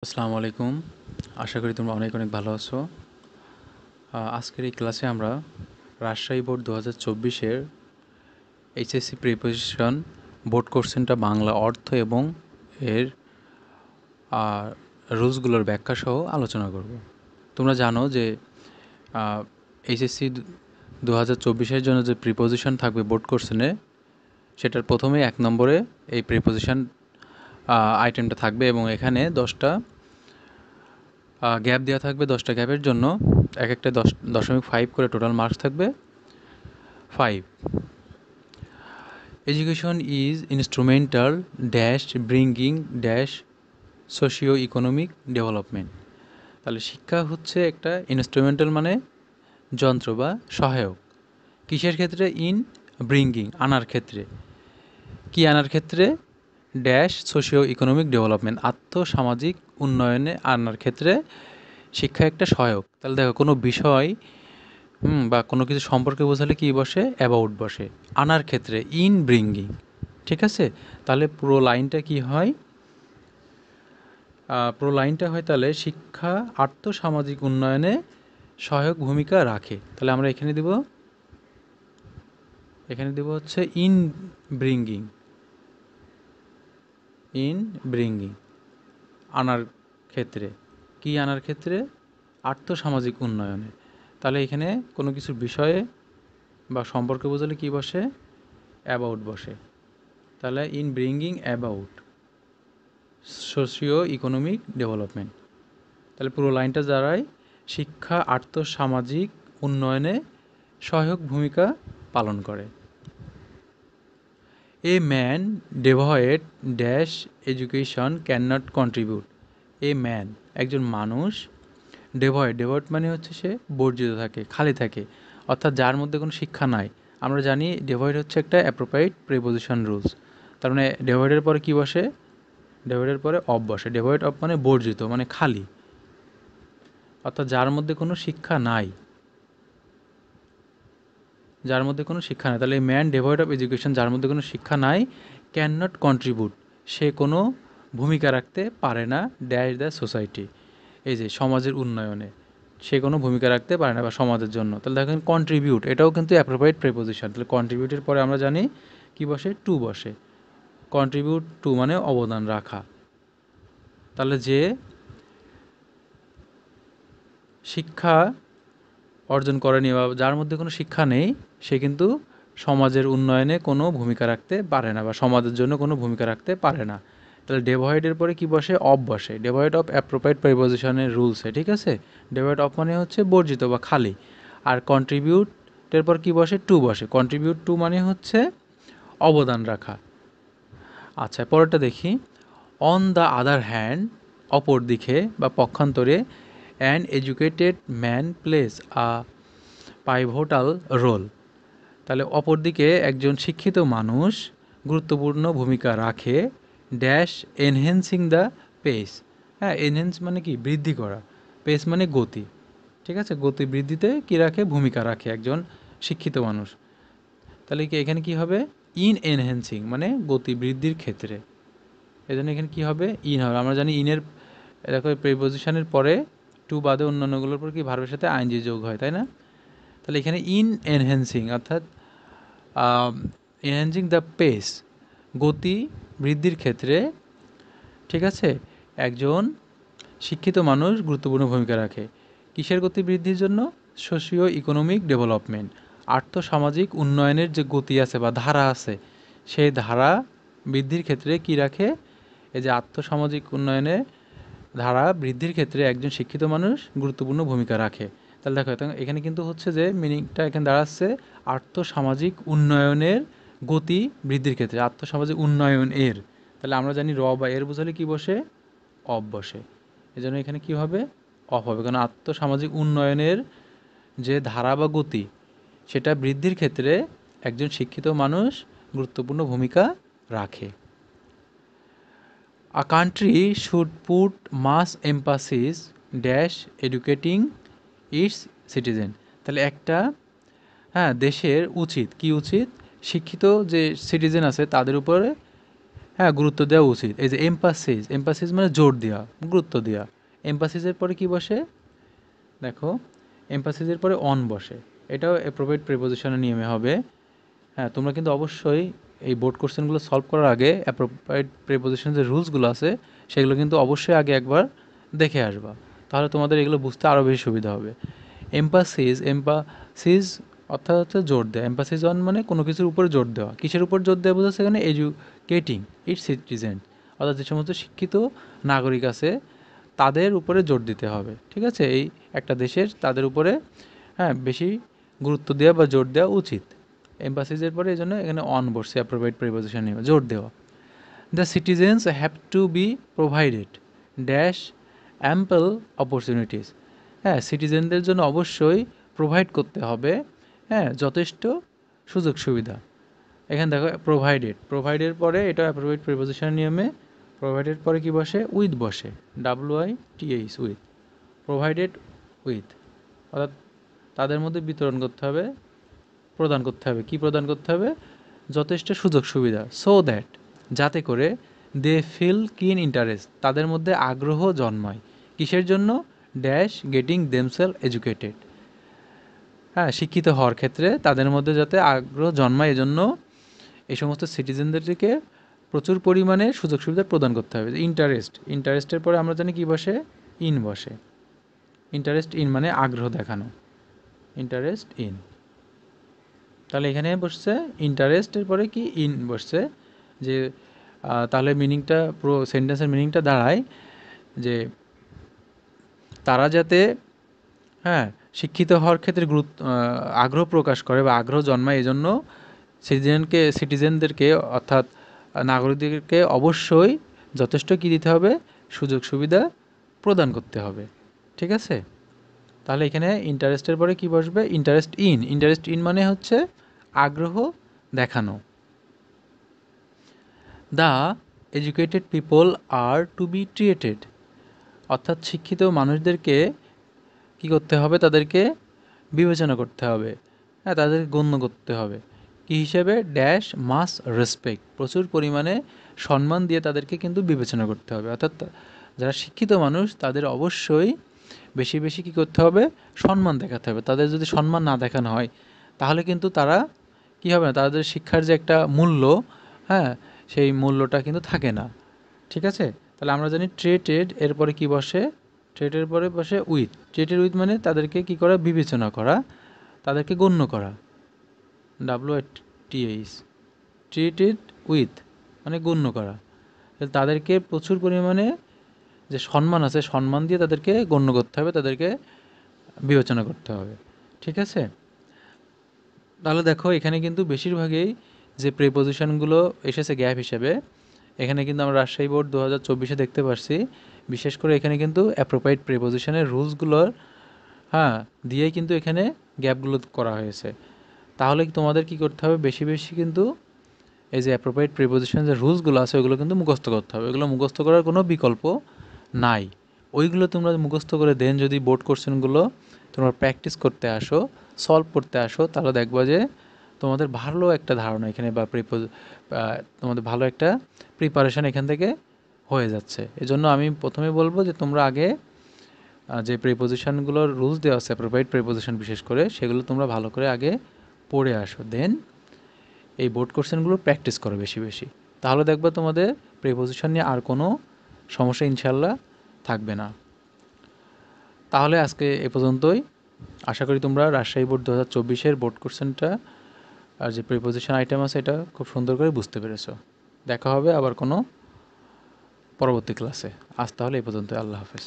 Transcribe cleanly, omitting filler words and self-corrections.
আসসালামু আলাইকুম। আশা করি তোমরা অনেক অনেক ভালো আছো। আজকের এই ক্লাসে আমরা রাজশাহী বোর্ড 2024-এর এইচএসসি প্রিপারেশন বোর্ড কোশ্চেনটা বাংলা অর্থ এবং এর রুলসগুলোর ব্যাখ্যা সহ আলোচনা করব। তোমরা জানো যে এইচএসসি 2024-এর জন্য যে প্রিপোজিশন থাকবে বোর্ড কোশ্চেনে, সেটার প্রথমেই 1 নম্বরে এই প্রিপোজিশন আইটেমটা থাকবে এবং এখানে 10টা গ্যাপ দেওয়া থাকবে। 10টা গ্যাপের জন্য এক একটা 10.5 করে টোটাল মার্কস থাকবে 5। Education is instrumental dash bringing dash socio economic development. তাহলে শিক্ষা হচ্ছে একটা ইনস্ট্রুমেন্টাল মানে যন্ত্র বা সহায়ক। কিসের ক্ষেত্রে? ইন ব্রিঙ্গিং আনার ক্ষেত্রে। কি আনার ক্ষেত্রে? ড্যাশ সোশিও ইকোনমিক ডেভেলপমেন্ট আর্থসামাজিক উন্নয়নে আনার ক্ষেত্রে শিক্ষা একটা সহায়ক। তাহলে দেখো কোনো বিষয় বা কোনো কিছু সম্পর্কে বোঝালে কি বসে? অ্যাবাউট বসে। আনার ক্ষেত্রে ইন ব্রিঙ্গিং। ঠিক আছে, তাহলে পুরো লাইনটা কি হয়? পুরো লাইনটা হয় তাহলে শিক্ষা আর্থসামাজিক উন্নয়নে সহায়ক ভূমিকা রাখে। তাহলে আমরা এখানে দিব হচ্ছে ইন ব্রিঙ্গিং। ইন ব্রিঙ্গিং আনার ক্ষেত্রে। কি আনার ক্ষেত্রে? আর্থসামাজিক উন্নয়নে। তাহলে এখানে কোনো কিছুর বিষয়ে বা সম্পর্কে বোঝালে কি বসে? অ্যাবাউট বসে। তাহলে in bringing about socio economic development. তাহলে পুরো লাইনটা দাঁড়ায় শিক্ষা আর্থসামাজিক উন্নয়নে সহায়ক ভূমিকা পালন করে। A man devoid dash education can not contribute. A man একজন মানুষ, ডেভয়েড মানে হচ্ছে সে বর্জিত থাকে, খালি থাকে, অর্থাৎ যার মধ্যে কোনো শিক্ষা নাই। আমরা জানি ডেভয়েড হচ্ছে একটা অ্যাপ্রোপ্রিয়েট প্রিপোজিশন রুলস। তার মানে ডেভয়েডের পরে কি বসে? ডেভয়েডের পরে অফ বসে। ডেভয়েড অফ মানে বর্জিত, মানে খালি, অর্থাৎ যার মধ্যে কোনো শিক্ষা নাই। যার মধ্যে কোনো শিক্ষা নাই। তাহলে ম্যান ডেভয়েড অফ এডুকেশন, যার মধ্যে কোনো শিক্ষা নাই, ক্যান নট কন্ট্রিবিউট, সে কোনো ভূমিকা রাখতে পারে না, ড্যাশ দ্য সোসাইটি, এই যে সমাজের উন্নয়নে সে কোনো ভূমিকা রাখতে পারে না বা সমাজের জন্য। তাহলে দেখেন কন্ট্রিবিউট, এটাও কিন্তু অ্যাপ্রোপ্রিয়েট প্রিপোজিশন। তাহলে কন্ট্রিবিউটের পরে আমরা জানি কি বসে? টু বসে। কন্ট্রিবিউট টু মানে অবদান রাখা। তাহলে যে শিক্ষা অর্জন করেনি বা যার মধ্যে কোনো শিক্ষা নেই, সে কিন্তু সমাজের উন্নয়নে কোনো ভূমিকা রাখতে পারে না বা সমাজের জন্য কোনো ভূমিকা রাখতে পারে না। তাহলে ডেভয়েডের পরে কি বসে? অফ বসে। ডেভয়েড অফ অ্যাপ্রোপ্রিয়েট প্রিপোজিশনের রুলসে। ঠিক আছে, ডেভয়েড অফ মানে হচ্ছে বর্জিত বা খালি। আর কন্ট্রিবিউটের পর কি বসে? টু বসে। কন্ট্রিবিউট টু মানে হচ্ছে অবদান রাখা। আচ্ছা, পরেরটা দেখি। অন দ্য আদার হ্যান্ড, অপর দিকে বা পক্ষান্তরে, an educated man places a pivotal role. তাহলে অপরদিকে একজন শিক্ষিত মানুষ গুরুত্বপূর্ণ ভূমিকা রাখে ড্যাশ এনহেন্সিং দ্য পেস। হ্যাঁ, এনহেন্স মানে কি? বৃদ্ধি করা। পেস মানে গতি। ঠিক আছে, গতি বৃদ্ধিতে কি রাখে? ভূমিকা রাখে একজন শিক্ষিত মানুষ। তাহলে কি এখানে কি হবে? ইন এনহেন্সিং মানে গতি বৃদ্ধির ক্ষেত্রে। এই জন্য এখানে কী হবে? ইন হবে। আমরা জানি ইনের দেখো প্রিপোজিশনের পরে টু বাদে অন্যান্যগুলোর পর কি ভার্বের সাথে আইএনজি যোগ হয়, তাই না? তাহলে এখানে ইন এনহ্যান্সিং অর্থাৎ এনহ্যান্সিং দ্য পেস, গতি বৃদ্ধির ক্ষেত্রে, ঠিক আছে, একজন শিক্ষিত মানুষ গুরুত্বপূর্ণ ভূমিকা রাখে। কিসের গতি বৃদ্ধির জন্য? সোশিও ইকোনমিক ডেভেলপমেন্ট, আর্থসামাজিক উন্নয়নের যে গতি আছে বা ধারা আছে, সেই ধারা বৃদ্ধির ক্ষেত্রে কি রাখে? এই যে আর্থসামাজিক উন্নয়নে ধারা বৃদ্ধির ক্ষেত্রে একজন শিক্ষিত মানুষ গুরুত্বপূর্ণ ভূমিকা রাখে। তাহলে দেখো এখানে কিন্তু হচ্ছে যে মিনিংটা এখানে দাঁড়াচ্ছে আর্থসামাজিক উন্নয়নের গতি বৃদ্ধির ক্ষেত্রে, আর্থসামাজিক উন্নয়নের। তাহলে আমরা জানি র বা এর বোঝালে কি বসে? অফ বসে। এই জন্য এখানে কী হবে? অফ হবে, কারণ আর্থসামাজিক উন্নয়নের যে ধারা বা গতি, সেটা বৃদ্ধির ক্ষেত্রে একজন শিক্ষিত মানুষ গুরুত্বপূর্ণ ভূমিকা রাখে। A country should put mass emphasis dash educating its citizen। তাহলে একটা দেশের উচিত, কি উচিত? শিক্ষিত যে সিটিজেন আছে তাদের উপরে হ্যাঁ, গুরুত্ব দেওয়া উচিত। এই যে এমফাসিস, এমফাসিস মানে জোর দেওয়া, গুরুত্ব দেওয়া। এমফাসিসের পরে কি বসে? দেখো, এমফাসিসের পরে অন বসে। এটাও অ্যাপ্রোপ্রিয়েট প্রিপোজিশনের নিয়মে হবে। হ্যাঁ, তোমরা কিন্তু অবশ্যই এই বোর্ড কোশ্চেনগুলো সলভ করার আগে অ্যাপ্রোপ্রিয়েট প্রিপোজিশন যে রুলসগুলো আছে সেগুলো কিন্তু অবশ্যই আগে একবার দেখে আসবা, তাহলে তোমাদের এগুলো বুঝতে আরও বেশি সুবিধা হবে। এমফাসিস, এমফাসিস অর্থাৎ হচ্ছে জোর দেওয়া। এমফাসিস অন মানে কোনো কিছুর উপরে জোর দেওয়া। কিসের উপর জোর দেওয়া বোঝাচ্ছে এখানে? এডুকেটিং ইটস সিটিজেন, অর্থাৎ যে সমস্ত শিক্ষিত নাগরিক আছে তাদের উপরে জোর দিতে হবে। ঠিক আছে, এই একটা দেশের তাদের উপরে হ্যাঁ বেশি গুরুত্ব দেওয়া বা জোর দেওয়া উচিত। এমফাসিসের পরে এই জন্য এখানে অন বসছে, অ্যাপ্রোপ্রিয়েট প্রিপোজিশন নিয়ে জোর দেওয়া। The citizens have to be provided dash ample opportunities. হ্যাঁ, সিটিজেনদের জন্য অবশ্যই প্রোভাইড করতে হবে হ্যাঁ যথেষ্ট সুযোগ সুবিধা। এখানে দেখো প্রোভাইডেড, প্রোভাইডের পরে এটা অ্যাপ্রোপ্রিয়েট প্রিপোজিশন নিয়মে প্রোভাইডেড পরে কি বসে? উইথ বসে, WITH, উইথ। প্রোভাইডেড উইথ অর্থাৎ তাদের মধ্যে বিতরণ করতে হবে, প্রদান করতে হবে। কি প্রদান করতে হবে? যথেষ্ট সুযোগ সুবিধা। সো দ্যাট, যাতে করে দে ফিল কিন ইন্টারেস্ট, তাদের মধ্যে আগ্রহ জন্মায়। কিসের জন্য? ড্যাশ গেটিং দেমসেলফ এডুকেটেড, হ্যাঁ শিক্ষিত হওয়ার ক্ষেত্রে তাদের মধ্যে যাতে আগ্রহ জন্মায়, এজন্য এই সমস্ত সিটিজেনদেরকে প্রচুর পরিমাণে সুযোগ সুবিধা প্রদান করতে হবে। ইন্টারেস্ট, ইন্টারেস্টের পরে আমরা জানি কি বসে? ইন বসে। ইন্টারেস্ট ইন মানে আগ্রহ দেখানো, ইন্টারেস্ট ইন। তাহলে এখানে বসছে ইন্টারেস্টের পরে কি? ইন বসছে। যে তাহলে মিনিংটা, পুরো সেন্টেন্সের মিনিংটা দাঁড়ায় যে তারা যাতে হ্যাঁ শিক্ষিত হওয়ার ক্ষেত্রে আগ্রহ প্রকাশ করে বা আগ্রহ জন্মায়, এই জন্য সিটিজেনদেরকে অর্থাৎ নাগরিকদেরকে অবশ্যই যথেষ্ট কী দিতে হবে? সুযোগ সুবিধা প্রদান করতে হবে। ঠিক আছে, তাহলে এখানে ইন্টারেস্টের পরে কি বসবে? Interest in. ইন্টারেস্ট ইন মানে হচ্ছে আগ্রহ দেখানো। The educated people are to be treated, অর্থাৎ শিক্ষিত মানুষদেরকে কি করতে হবে? তাদেরকে বিবেচনা করতে হবে, হ্যাঁ তাদেরকে গণ্য করতে হবে। কি হিসেবে? ড্যাশ মাস রেসপেক্ট, প্রচুর পরিমাণে সম্মান দিয়ে তাদেরকে কিন্তু বিবেচনা করতে হবে। অর্থাৎ যারা শিক্ষিত মানুষ তাদের অবশ্যই বেশি বেশি কী করতে হবে? সম্মান দেখাতে হবে। তাদের যদি সম্মান না দেখানো হয় তাহলে কিন্তু তারা কী হবে না, তাদের শিক্ষার যে একটা মূল্য হ্যাঁ সেই মূল্যটা কিন্তু থাকে না। ঠিক আছে, তাহলে আমরা জানি ট্রেটেড এরপরে কি বসে? ট্রেটের পরে বসে উইথ। ট্রেটেড উইথ মানে তাদেরকে কি করা? বিবেচনা করা, তাদেরকে গণ্য করা, WITH। ট্রিটেড উইথ মানে গণ্য করা, তাদেরকে প্রচুর পরিমাণে যে সম্মান আছে সম্মান দিয়ে তাদেরকে গণ্য করতে হবে, তাদেরকে বিবেচনা করতে হবে। ঠিক আছে, তাহলে দেখো এখানে কিন্তু বেশিরভাগই যে প্রিপোজিশনগুলো এসেছে গ্যাপ হিসেবে, এখানে কিন্তু আমরা রাজশাহী বোর্ড 2024-এ দেখতে পারছি। বিশেষ করে এখানে কিন্তু অ্যাপ্রোপ্রিয়েট প্রিপোজিশনের রুলসগুলোর হ্যাঁ দিয়েই কিন্তু এখানে গ্যাপগুলো করা হয়েছে। তাহলে তোমাদের কি করতে হবে? বেশি বেশি কিন্তু এই যে অ্যাপ্রোপ্রিয়েট প্রিপোজিশন যে রুলসগুলো আছে ওগুলো কিন্তু মুখস্থ করতে হবে। এগুলো মুখস্থ করার কোনো বিকল্প নাই। ওইগুলো তোমরা মুখস্থ করে দেন যদি বোর্ড কোশ্চেনগুলো তোমরা প্র্যাকটিস করতে আসো, সলভ করতে আসো, তাহলে দেখবা যে তোমাদের ভালো একটা ধারণা এখানে বা তোমাদের ভালো একটা প্রিপারেশান এখান থেকে হয়ে যাচ্ছে। এজন্য আমি প্রথমে বলবো যে তোমরা আগে যে প্রিপোজিশনগুলোর রুলস দেওয়া আছে অ্যাপ্রোপ্রিয়েট প্রিপোজিশন বিশেষ করে, সেগুলো তোমরা ভালো করে আগে পড়ে আসো, দেন এই বোর্ড কোশ্চেনগুলো প্র্যাকটিস করো বেশি বেশি। তাহলে দেখবা তোমাদের প্রিপোজিশন নিয়ে আর কোনো সমস্যা ইনশাল্লাহ থাকবে না। তাহলে আজকে এ পর্যন্তই। আশা করি তোমরা রাজশাহী বোর্ড 2024-এর বোর্ড কোশ্চেনটা আর যে প্রিপোজিশন আইটেম আছে এটা খুব সুন্দর করে বুঝতে পেরেছো। দেখা হবে আবার কোনো পরবর্তী ক্লাসে। আজ তাহলে এই পর্যন্তই। আল্লাহ হাফেজ।